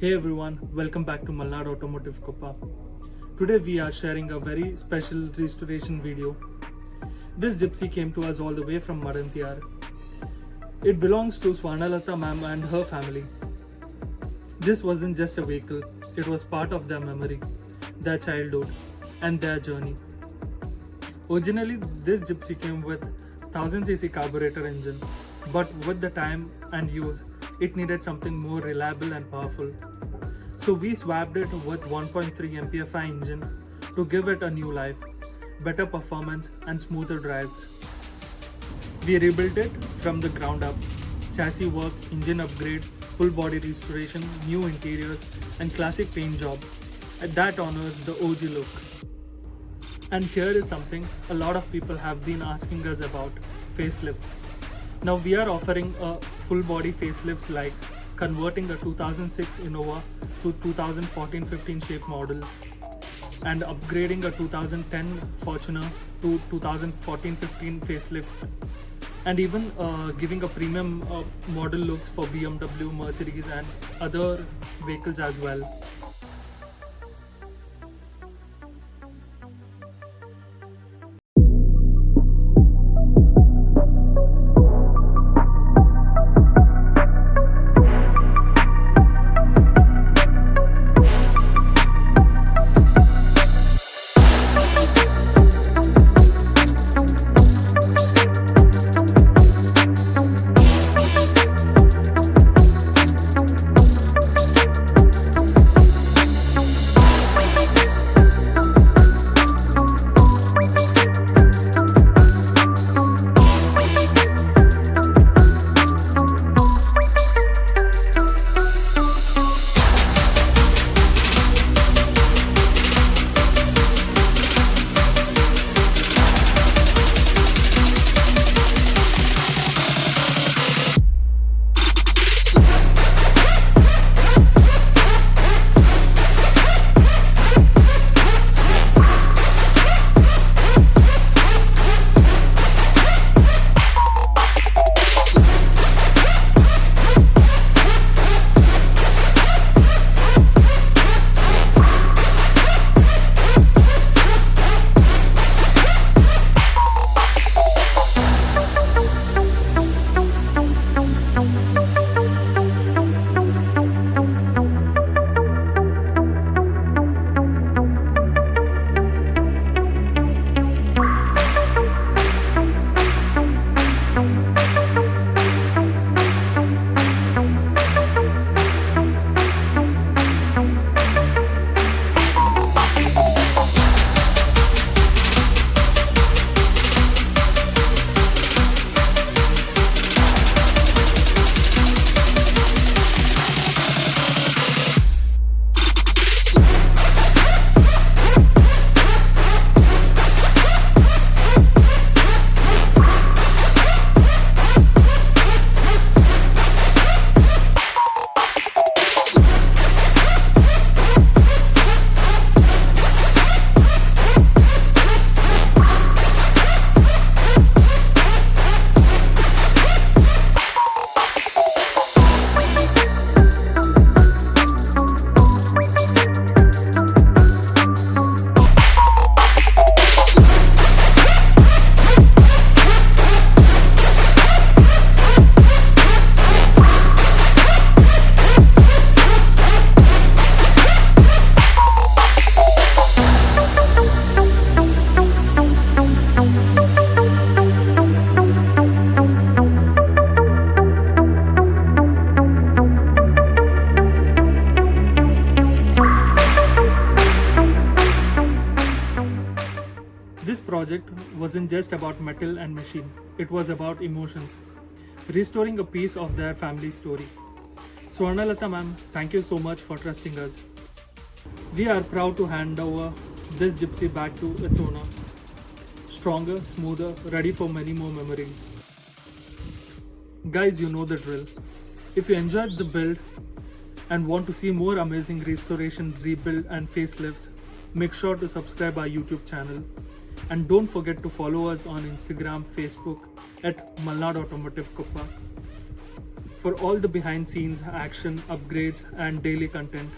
Hey everyone, welcome back to Malnad Automotive Koppa. Today we are sharing a very special restoration video. This Gypsy came to us all the way from Madantiyar. It belongs to Swarnalatha ma'am and her family. This wasn't just a vehicle, it was part of their memory, their childhood and their journey. Originally this Gypsy came with 1000cc carburetor engine, but with the time and use, it needed something more reliable and powerful. So we swapped it with 1.3 MPFI engine to give it a new life, better performance and smoother drives. We rebuilt it from the ground up. Chassis work, engine upgrade, full body restoration, new interiors and classic paint job. That honors the OG look. And here is something a lot of people have been asking us about, facelifts. Now we are offering a full body facelifts like converting a 2006 Innova to 2014-15 shape model and upgrading a 2010 Fortuner to 2014-15 facelift, and even giving a premium model looks for BMW, Mercedes and other vehicles as well. This project wasn't just about metal and machine, it was about emotions, restoring a piece of their family story. Swarnalatha ma'am, thank you so much for trusting us. We are proud to hand over this Gypsy back to its owner. Stronger, smoother, ready for many more memories. Guys, you know the drill. If you enjoyed the build and want to see more amazing restoration, rebuild and facelifts, make sure to subscribe our YouTube channel. And don't forget to follow us on Instagram, Facebook at Malnad Automotive Koppa. for all the behind scenes action, upgrades and daily content.